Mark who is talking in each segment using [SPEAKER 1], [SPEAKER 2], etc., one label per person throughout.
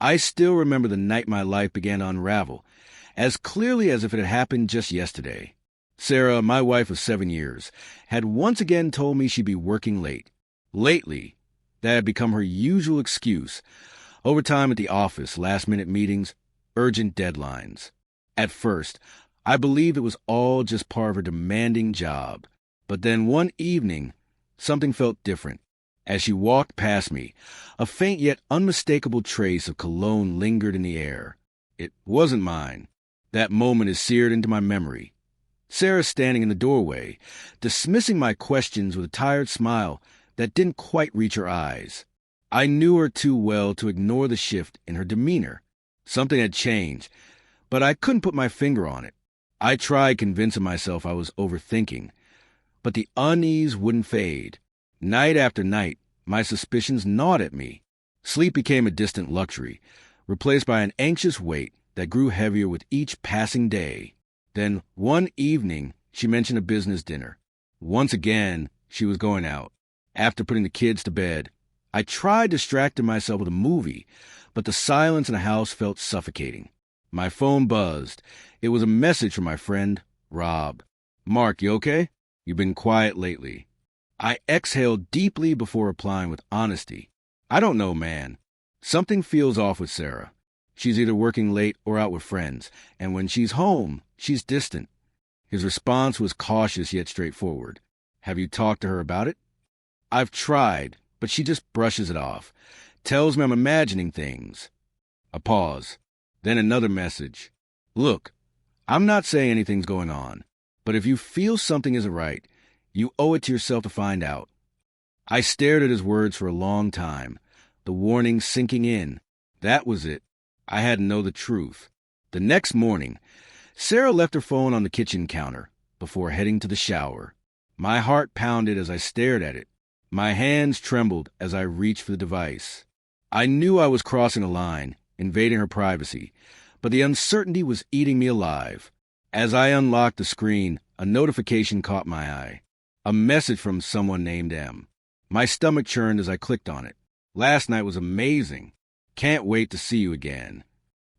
[SPEAKER 1] I still remember the night my life began to unravel, as clearly as if it had happened just yesterday. Sarah, my wife of 7 years, had once again told me she'd be working late. Lately, that had become her usual excuse. Overtime at the office, last-minute meetings, urgent deadlines. At first, I believed it was all just part of her demanding job. But then one evening, something felt different. As she walked past me, a faint yet unmistakable trace of cologne lingered in the air. It wasn't mine. That moment is seared into my memory. Sarah standing in the doorway, dismissing my questions with a tired smile that didn't quite reach her eyes. I knew her too well to ignore the shift in her demeanor. Something had changed, but I couldn't put my finger on it. I tried convincing myself I was overthinking, but the unease wouldn't fade. Night after night, my suspicions gnawed at me. Sleep became a distant luxury, replaced by an anxious weight that grew heavier with each passing day. Then, one evening, she mentioned a business dinner. Once again, she was going out. After putting the kids to bed, I tried distracting myself with a movie, but the silence in the house felt suffocating. My phone buzzed. It was a message from my friend, Rob. "Mark, you okay? You've been quiet lately." I exhaled deeply before replying with honesty. "I don't know, man. Something feels off with Sarah. She's either working late or out with friends, and when she's home, she's distant." His response was cautious yet straightforward. "Have you talked to her about it?" "I've tried, but she just brushes it off. Tells me I'm imagining things." A pause. Then another message. "Look, I'm not saying anything's going on, but if you feel something isn't right, you owe it to yourself to find out." I stared at his words for a long time, the warning sinking in. That was it. I had to know the truth. The next morning, Sarah left her phone on the kitchen counter before heading to the shower. My heart pounded as I stared at it. My hands trembled as I reached for the device. I knew I was crossing a line, invading her privacy, but the uncertainty was eating me alive. As I unlocked the screen, a notification caught my eye. A message from someone named M. My stomach churned as I clicked on it. "Last night was amazing. Can't wait to see you again."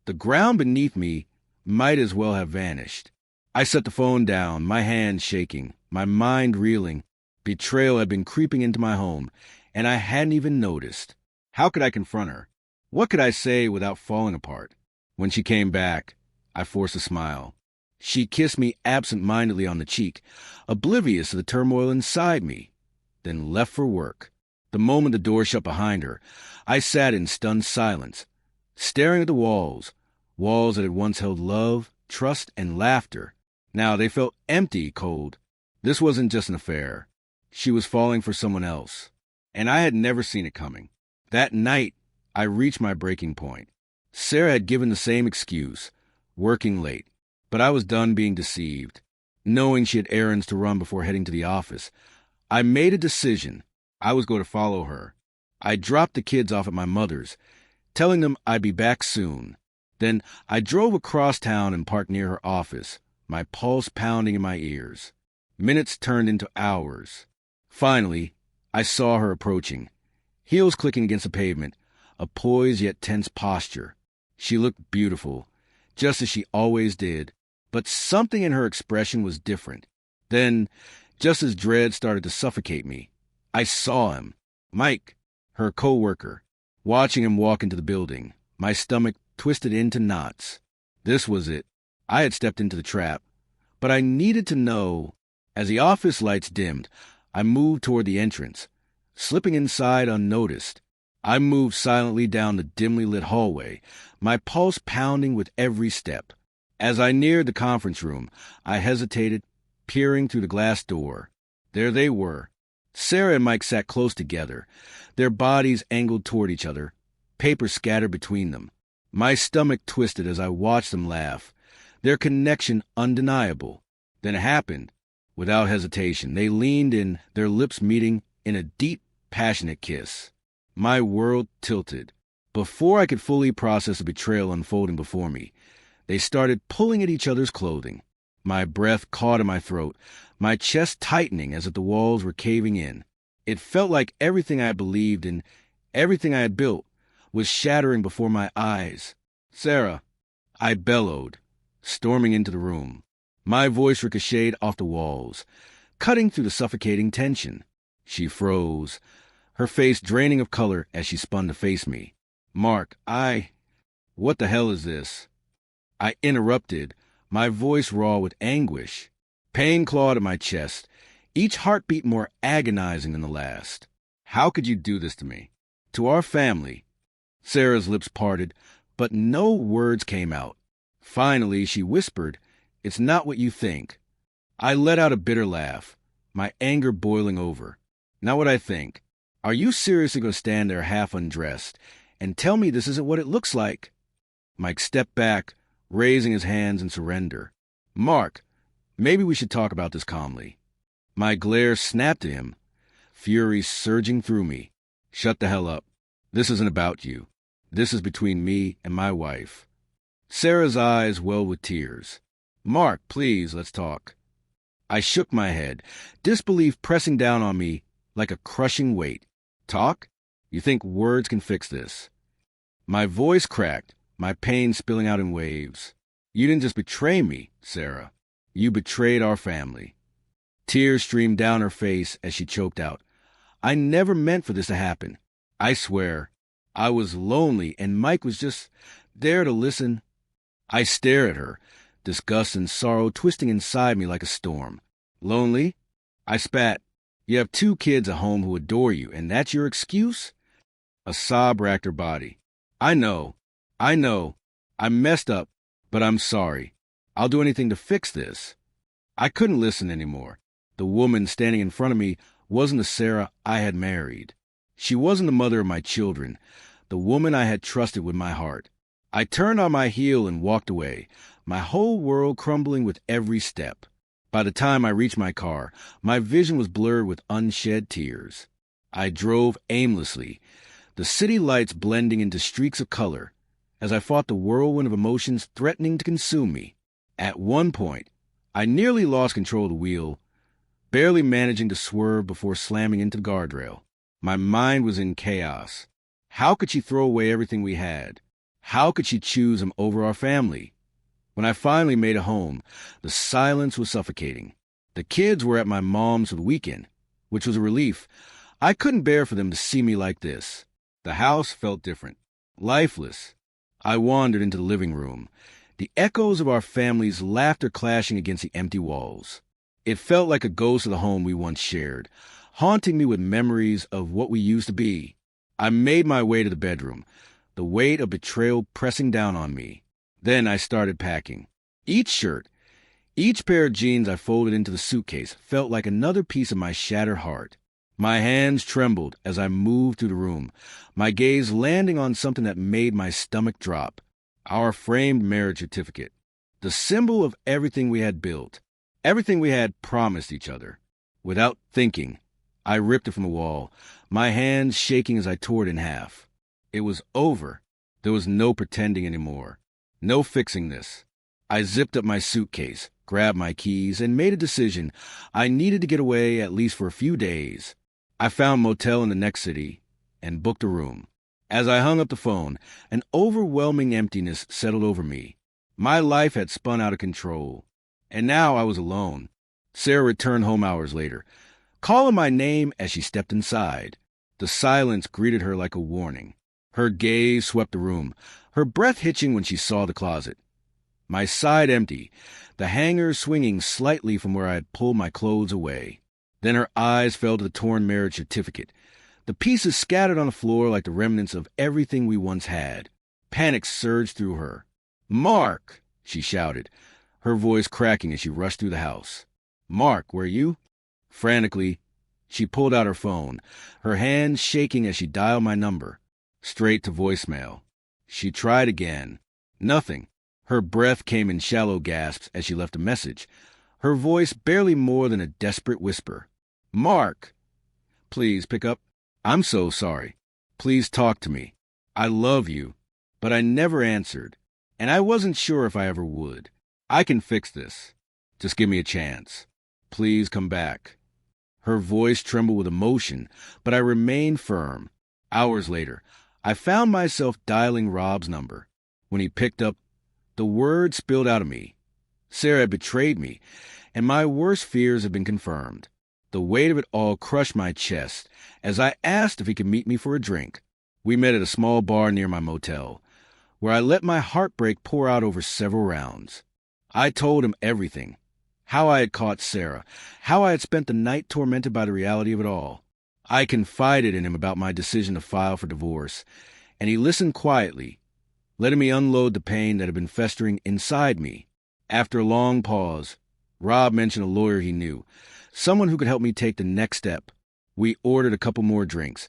[SPEAKER 1] The ground beneath me might as well have vanished. I set the phone down, my hands shaking, my mind reeling. Betrayal had been creeping into my home, and I hadn't even noticed. How could I confront her? What could I say without falling apart? When she came back, I forced a smile. She kissed me absent-mindedly on the cheek, oblivious of the turmoil inside me, then left for work. The moment the door shut behind her, I sat in stunned silence, staring at the walls that had once held love, trust, and laughter. Now they felt empty, cold. This wasn't just an affair. She was falling for someone else, and I had never seen it coming. That night, I reached my breaking point. Sarah had given the same excuse, working late, but I was done being deceived. Knowing she had errands to run before heading to the office, I made a decision. I was going to follow her. I dropped the kids off at my mother's, telling them I'd be back soon. Then I drove across town and parked near her office, my pulse pounding in my ears. Minutes turned into hours. Finally, I saw her approaching, heels clicking against the pavement, a poised yet tense posture. She looked beautiful, just as she always did, but something in her expression was different. Then, just as dread started to suffocate me, I saw him, Mike, her co-worker, watching him walk into the building. My stomach twisted into knots. This was it. I had stepped into the trap, but I needed to know. As the office lights dimmed, I moved toward the entrance, slipping inside unnoticed. I moved silently down the dimly lit hallway, my pulse pounding with every step. As I neared the conference room, I hesitated, peering through the glass door. There they were. Sarah and Mike sat close together, their bodies angled toward each other, paper scattered between them. My stomach twisted as I watched them laugh, their connection undeniable. Then it happened. Without hesitation, they leaned in, their lips meeting in a deep, passionate kiss. My world tilted. Before I could fully process the betrayal unfolding before me, they started pulling at each other's clothing. My breath caught in my throat, my chest tightening as if the walls were caving in. It felt like everything I had believed in, everything I had built, was shattering before my eyes. "Sarah," I bellowed, storming into the room. My voice ricocheted off the walls, cutting through the suffocating tension. She froze, her face draining of color as she spun to face me. "Mark, what the hell is this?" I interrupted, my voice raw with anguish. Pain clawed at my chest, each heartbeat more agonizing than the last. "How could you do this to me? To our family?" Sarah's lips parted, but no words came out. Finally, she whispered, "It's not what you think." I let out a bitter laugh, my anger boiling over. "Not what I think. Are you seriously going to stand there half undressed and tell me this isn't what it looks like?" Mike stepped back, raising his hands in surrender. "Mark, maybe we should talk about this calmly." My glare snapped at him, fury surging through me. "Shut the hell up. This isn't about you. This is between me and my wife." Sarah's eyes welled with tears. "Mark, please, let's talk." I shook my head, disbelief pressing down on me like a crushing weight. "Talk? You think words can fix this?" My voice cracked, my pain spilling out in waves. "You didn't just betray me, Sarah. You betrayed our family." Tears streamed down her face as she choked out. "I never meant for this to happen. I swear. I was lonely, and Mike was just there to listen." I stared at her, disgust and sorrow twisting inside me like a storm. "Lonely?" I spat. "You have 2 kids at home who adore you, and that's your excuse?" A sob racked her body. I know. I messed up, but I'm sorry. I'll do anything to fix this." I couldn't listen anymore. The woman standing in front of me wasn't the Sarah I had married. She wasn't the mother of my children, the woman I had trusted with my heart. I turned on my heel and walked away, my whole world crumbling with every step. By the time I reached my car, my vision was blurred with unshed tears. I drove aimlessly, the city lights blending into streaks of color, as I fought the whirlwind of emotions threatening to consume me. At one point, I nearly lost control of the wheel, barely managing to swerve before slamming into the guardrail. My mind was in chaos. How could she throw away everything we had? How could she choose him over our family? When I finally made it home, the silence was suffocating. The kids were at my mom's for the weekend, which was a relief. I couldn't bear for them to see me like this. The house felt different, lifeless. I wandered into the living room, the echoes of our family's laughter clashing against the empty walls. It felt like a ghost of the home we once shared, haunting me with memories of what we used to be. I made my way to the bedroom, the weight of betrayal pressing down on me. Then I started packing. Each shirt, each pair of jeans I folded into the suitcase felt like another piece of my shattered heart. My hands trembled as I moved through the room, my gaze landing on something that made my stomach drop. Our framed marriage certificate, the symbol of everything we had built, everything we had promised each other. Without thinking, I ripped it from the wall, my hands shaking as I tore it in half. It was over. There was no pretending anymore. No fixing this. I zipped up my suitcase, grabbed my keys, and made a decision. I needed to get away at least for a few days. I found a motel in the next city and booked a room. As I hung up the phone, an overwhelming emptiness settled over me. My life had spun out of control, and now I was alone. Sarah returned home hours later, calling my name as she stepped inside. The silence greeted her like a warning. Her gaze swept the room, her breath hitching when she saw the closet. My side empty, the hangers swinging slightly from where I had pulled my clothes away. Then her eyes fell to the torn marriage certificate, the pieces scattered on the floor like the remnants of everything we once had. Panic surged through her. "Mark!" she shouted, her voice cracking as she rushed through the house. "Mark, where are you?" Frantically, she pulled out her phone, her hands shaking as she dialed my number. Straight to voicemail. She tried again. Nothing. Her breath came in shallow gasps as she left a message, her voice barely more than a desperate whisper. "Mark! Please pick up. I'm so sorry. Please talk to me. I love you." But I never answered, and I wasn't sure if I ever would. "I can fix this. Just give me a chance. Please come back." Her voice trembled with emotion, but I remained firm. Hours later, I found myself dialing Rob's number. When he picked up, the words spilled out of me. Sarah had betrayed me, and my worst fears had been confirmed. The weight of it all crushed my chest as I asked if he could meet me for a drink. We met at a small bar near my motel, where I let my heartbreak pour out over several rounds. I told him everything. How I had caught Sarah, how I had spent the night tormented by the reality of it all. I confided in him about my decision to file for divorce, and he listened quietly, letting me unload the pain that had been festering inside me. After a long pause, Rob mentioned a lawyer he knew, someone who could help me take the next step. We ordered a couple more drinks,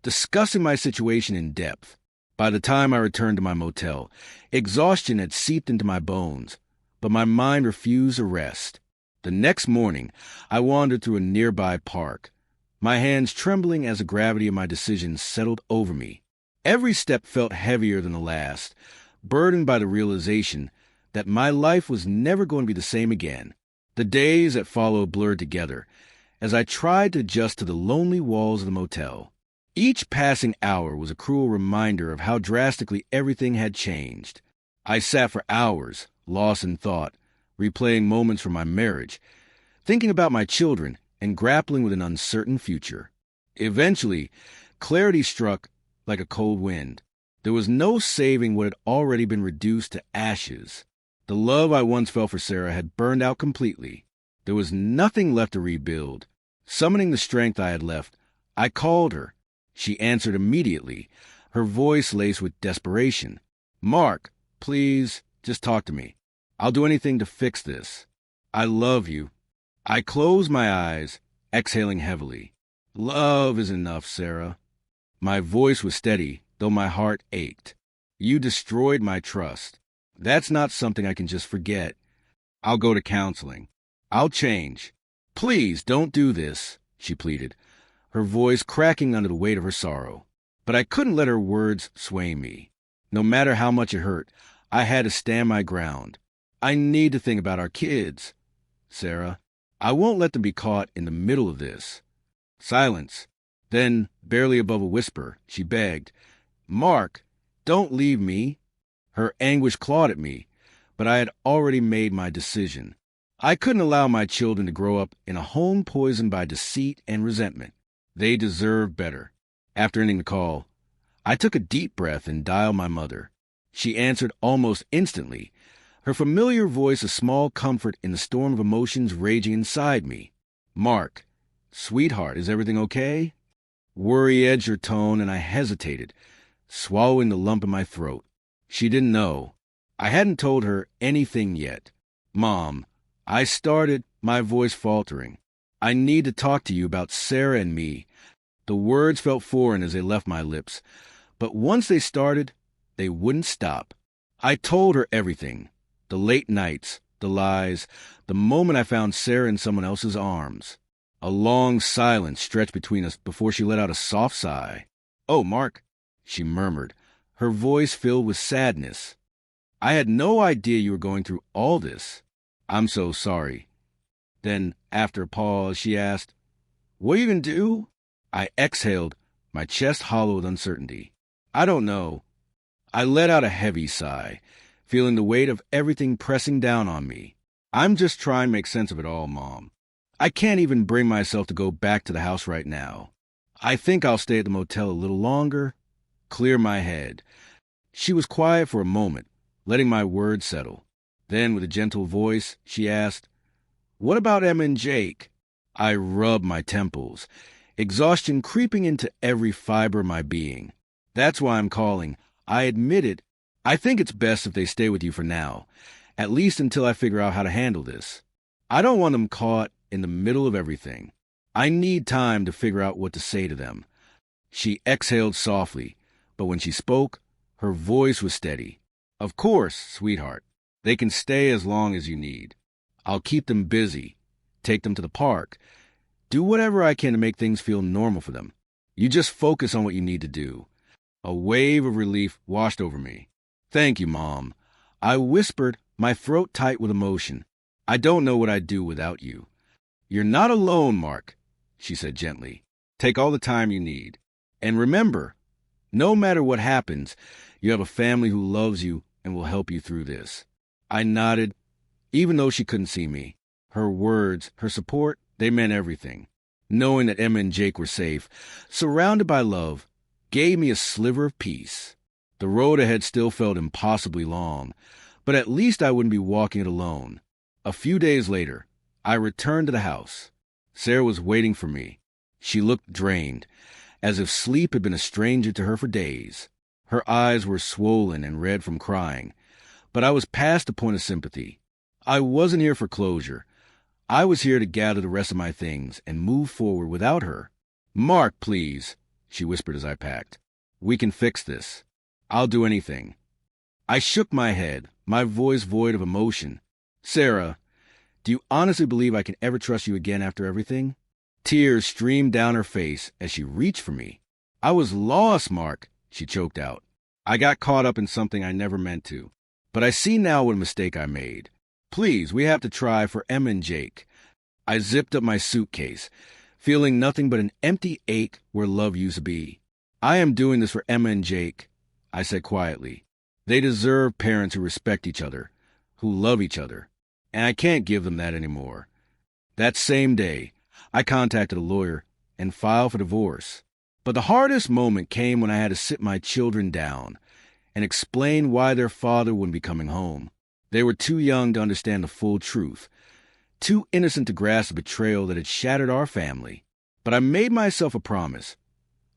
[SPEAKER 1] discussing my situation in depth. By the time I returned to my motel, exhaustion had seeped into my bones, but my mind refused to rest. The next morning, I wandered through a nearby park, my hands trembling as the gravity of my decision settled over me. Every step felt heavier than the last, burdened by the realization that my life was never going to be the same again. The days that followed blurred together as I tried to adjust to the lonely walls of the motel. Each passing hour was a cruel reminder of how drastically everything had changed. I sat for hours, lost in thought, replaying moments from my marriage, thinking about my children, and grappling with an uncertain future. Eventually, clarity struck like a cold wind. There was no saving what had already been reduced to ashes. The love I once felt for Sarah had burned out completely. There was nothing left to rebuild. Summoning the strength I had left, I called her. She answered immediately, her voice laced with desperation. "Mark, please, just talk to me. I'll do anything to fix this. I love you." I closed my eyes, exhaling heavily. "Love is enough, Sarah." My voice was steady, though my heart ached. "You destroyed my trust. That's not something I can just forget. I'll go to counseling. I'll change. Please don't do this," she pleaded, her voice cracking under the weight of her sorrow. But I couldn't let her words sway me. No matter how much it hurt, I had to stand my ground. "I need to think about our kids, Sarah. I won't let them be caught in the middle of this." Silence. Then, barely above a whisper, she begged, "Mark, don't leave me." Her anguish clawed at me, but I had already made my decision. I couldn't allow my children to grow up in a home poisoned by deceit and resentment. They deserved better. After ending the call, I took a deep breath and dialed my mother. She answered almost instantly, her familiar voice a small comfort in the storm of emotions raging inside me. "Mark, sweetheart, is everything okay?" Worry edged her tone, and I hesitated, swallowing the lump in my throat. She didn't know. I hadn't told her anything yet. "Mom," I started, my voice faltering. "I need to talk to you about Sarah and me." The words felt foreign as they left my lips, but once they started, they wouldn't stop. I told her everything. The late nights, the lies, the moment I found Sarah in someone else's arms. A long silence stretched between us before she let out a soft sigh. "Oh, Mark," she murmured, her voice filled with sadness. "I had no idea you were going through all this. I'm so sorry." Then, after a pause, she asked, "What are you going to do?" I exhaled, my chest hollow with uncertainty. "I don't know." I let out a heavy sigh, feeling the weight of everything pressing down on me. "I'm just trying to make sense of it all, Mom. I can't even bring myself to go back to the house right now. I think I'll stay at the motel a little longer, clear my head." She was quiet for a moment, letting my words settle. Then, with a gentle voice, she asked, "What about Emma and Jake?" I rubbed my temples, exhaustion creeping into every fiber of my being. "That's why I'm calling. I admit it. I think it's best if they stay with you for now, at least until I figure out how to handle this. I don't want them caught in the middle of everything. I need time to figure out what to say to them." She exhaled softly, but when she spoke, her voice was steady. "Of course, sweetheart. They can stay as long as you need. I'll keep them busy, take them to the park, do whatever I can to make things feel normal for them. You just focus on what you need to do." A wave of relief washed over me. "Thank you, Mom." I whispered, my throat tight with emotion. "I don't know what I'd do without you." "You're not alone, Mark," she said gently. "Take all the time you need. And remember, No matter what happens, you have a family who loves you and will help you through this. I nodded, even though she couldn't see me. Her words, her support, they meant everything. Knowing that Emma and Jake were safe, surrounded by love, gave me a sliver of peace. The road ahead still felt impossibly long, but at least I wouldn't be walking it alone. A few days later, I returned to the house. Sarah was waiting for me. She looked drained, as if sleep had been a stranger to her for days. Her eyes were swollen and red from crying, but I was past the point of sympathy. I wasn't here for closure. I was here to gather the rest of my things and move forward without her. "Mark, please," she whispered as I packed. "We can fix this. I'll do anything." I shook my head, my voice void of emotion. "Sarah, do you honestly believe I can ever trust you again after everything?" Tears streamed down her face as she reached for me. "I was lost, Mark," she choked out. "I got caught up in something I never meant to. But I see now what a mistake I made. Please, we have to try for Emma and Jake." I zipped up my suitcase, feeling nothing but an empty ache where love used to be. "I am doing this for Emma and Jake," I said quietly. "They deserve parents who respect each other, who love each other, and I can't give them that anymore." That same day, I contacted a lawyer and filed for divorce. But the hardest moment came when I had to sit my children down and explain why their father wouldn't be coming home. They were too young to understand the full truth, too innocent to grasp the betrayal that had shattered our family. But I made myself a promise.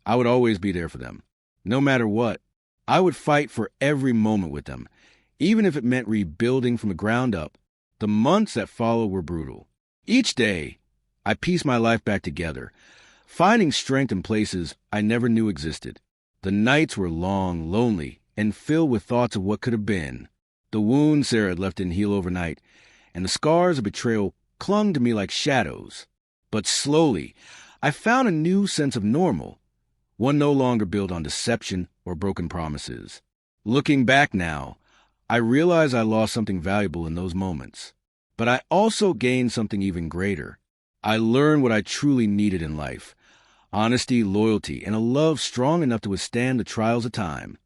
[SPEAKER 1] I would always be there for them. No matter what, I would fight for every moment with them, even if it meant rebuilding from the ground up. The months that followed were brutal. Each day, I pieced my life back together, finding strength in places I never knew existed. The nights were long, lonely, and filled with thoughts of what could have been. The wounds Sarah had left didn't heal overnight, and the scars of betrayal clung to me like shadows. But slowly, I found a new sense of normal, one no longer built on deception or broken promises. Looking back now, I realize I lost something valuable in those moments. But I also gained something even greater. I learned what I truly needed in life: honesty, loyalty, and a love strong enough to withstand the trials of time.